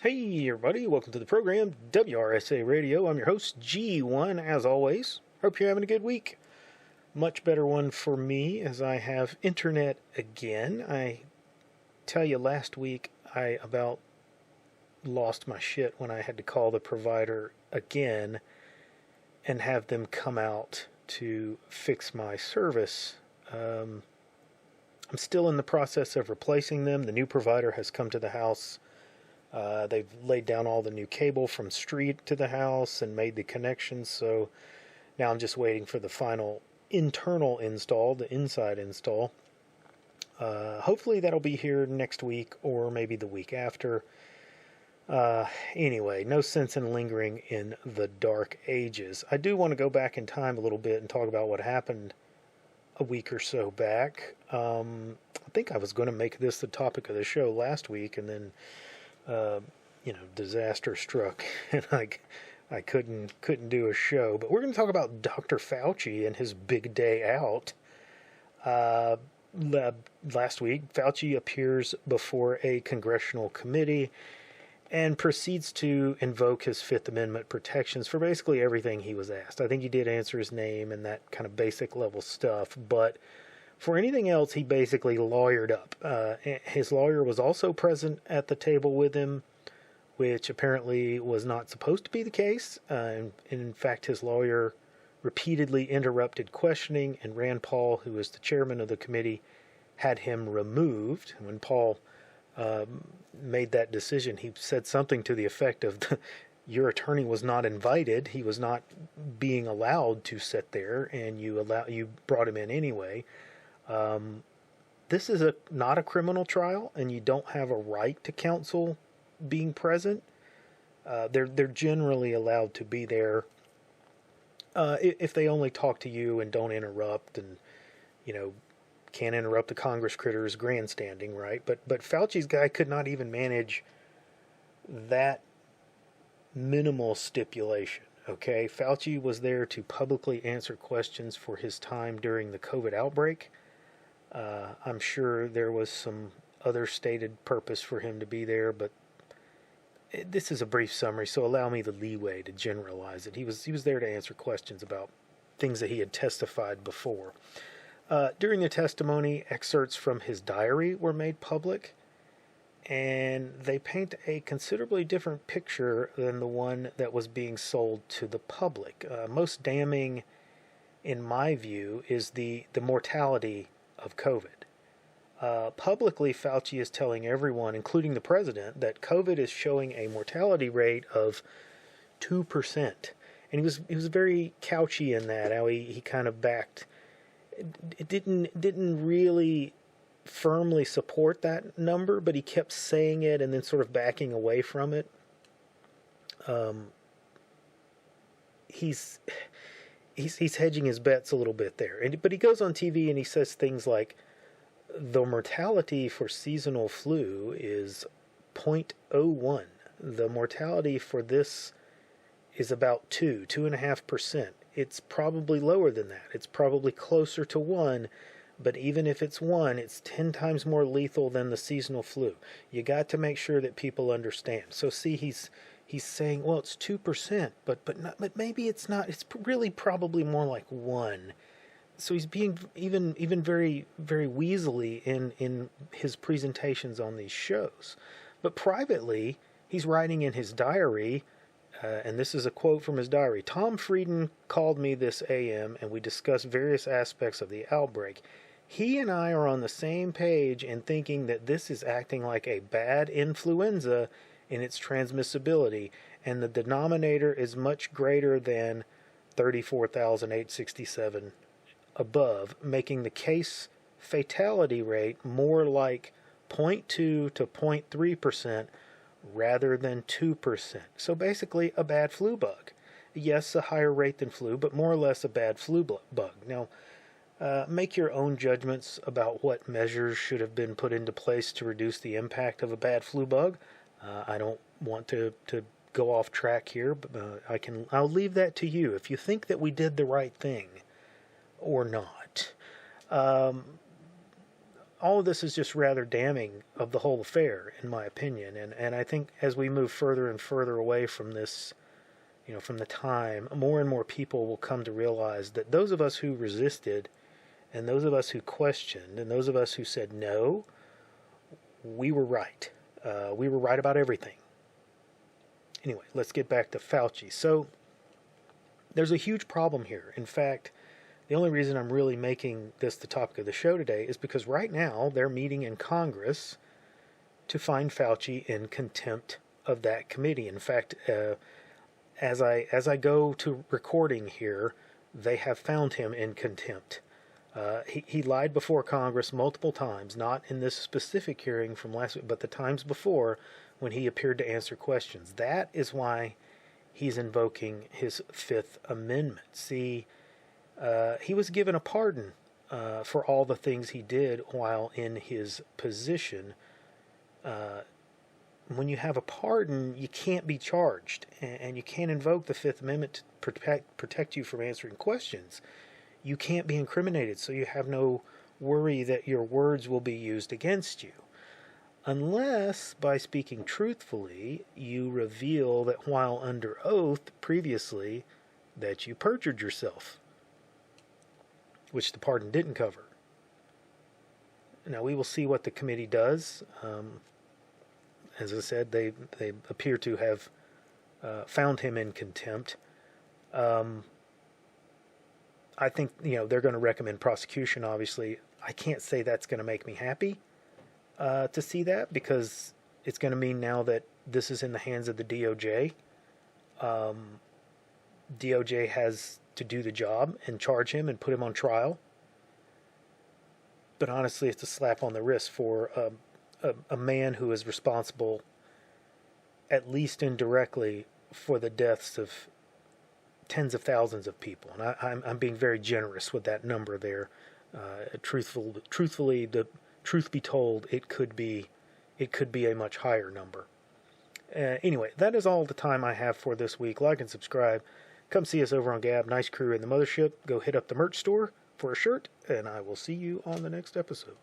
Hey everybody, welcome to the program, WRSA Radio. I'm your host, G1, as always. Hope you're having a good week. Much better one for me, as I have internet again. I tell you, last week I about lost my shit when I had to call the provider again and have them come out to fix my service. I'm still in the process of replacing them. The new provider has come to the house. They've laid down all the new cable from street to the house and made the connections, so now I'm just waiting for the final internal install, the inside install. Hopefully that'll be here next week or maybe the week after. Anyway, no sense in lingering in the dark ages. I do want to go back in time a little bit and talk about what happened a week or so back. I think I was going to make this the topic of the show last week, and then disaster struck, and I couldn't do a show. But we're going to talk about Dr. Fauci and his big day out. Last week, Fauci appears before a congressional committee and proceeds to invoke his Fifth Amendment protections for basically everything he was asked. I think he did answer his name and that kind of basic level stuff, but for anything else, he basically lawyered up. His lawyer was also present at the table with him, which apparently was not supposed to be the case. In fact, his lawyer repeatedly interrupted questioning, and Rand Paul, who is the chairman of the committee, had him removed. And when Paul made that decision, he said something to the effect of, your attorney was not invited. He was not being allowed to sit there, and you brought him in anyway. This is not a criminal trial, and you don't have a right to counsel being present. They're generally allowed to be there if they only talk to you and don't interrupt, and can't interrupt the Congress critters grandstanding, right? But Fauci's guy could not even manage that minimal stipulation. Okay, Fauci was there to publicly answer questions for his time during the COVID outbreak. I'm sure there was some other stated purpose for him to be there, but this is a brief summary, so allow me the leeway to generalize it. He was there to answer questions about things that he had testified before. During the testimony, excerpts from his diary were made public, and they paint a considerably different picture than the one that was being sold to the public. Most damning, in my view, is the mortality of COVID. Publicly, Fauci is telling everyone, including the president, that COVID is showing a mortality rate of 2%. And he was very couchy in that, how he kind of backed. It didn't really firmly support that number, but he kept saying it and then sort of backing away from it. He's hedging his bets a little bit there. But he goes on TV and he says things like, the mortality for seasonal flu is 0.01. The mortality for this is about 2.5%. It's probably lower than that. It's probably closer to 1, but even if it's 1, it's 10 times more lethal than the seasonal flu. You got to make sure that people understand. So see, he's saying, well, it's 2%, but maybe it's not. It's really probably more like 1. So he's being even very, very weaselly in his presentations on these shows. But privately, he's writing in his diary, and this is a quote from his diary, Tom Frieden called me this AM, and we discussed various aspects of the outbreak. He and I are on the same page in thinking that this is acting like a bad influenza in its transmissibility, and the denominator is much greater than 34,867 above, making the case fatality rate more like 0.2 to 0.3% rather than 2%. So basically a bad flu bug. Yes, a higher rate than flu, but more or less a bad flu bug. Now, make your own judgments about what measures should have been put into place to reduce the impact of a bad flu bug. I don't want to go off track here, but I'll leave that to you. If you think that we did the right thing or not. all of this is just rather damning of the whole affair, in my opinion. And I think as we move further and further away from this, from the time, more and more people will come to realize that those of us who resisted, and those of us who questioned, and those of us who said no, we were right. We were right about everything. Anyway, let's get back to Fauci. So, there's a huge problem here. In fact, the only reason I'm really making this the topic of the show today is because right now they're meeting in Congress to find Fauci in contempt of that committee. In fact, as I go to recording here, they have found him in contempt. He lied before Congress multiple times, not in this specific hearing from last week, but the times before when he appeared to answer questions. That is why he's invoking his Fifth Amendment. See, he was given a pardon for all the things he did while in his position. When you have a pardon, you can't be charged, and you can't invoke the Fifth Amendment to protect you from answering questions. You can't be incriminated, so you have no worry that your words will be used against you. Unless, by speaking truthfully, you reveal that while under oath previously, that you perjured yourself, which the pardon didn't cover. Now, we will see what the committee does. As I said, they appear to have found him in contempt. I think, they're going to recommend prosecution, obviously. I can't say that's going to make me happy to see that, because it's going to mean now that this is in the hands of the DOJ. DOJ has to do the job and charge him and put him on trial. But honestly, it's a slap on the wrist for a man who is responsible, at least indirectly, for the deaths of tens of thousands of people. And I'm being very generous with that number there. Truthfully, the truth be told, it could be a much higher number. Anyway, that is all the time I have for this week. Like and subscribe. Come see us over on Gab. Nice crew in the mothership. Go hit up the merch store for a shirt, and I will see you on the next episode.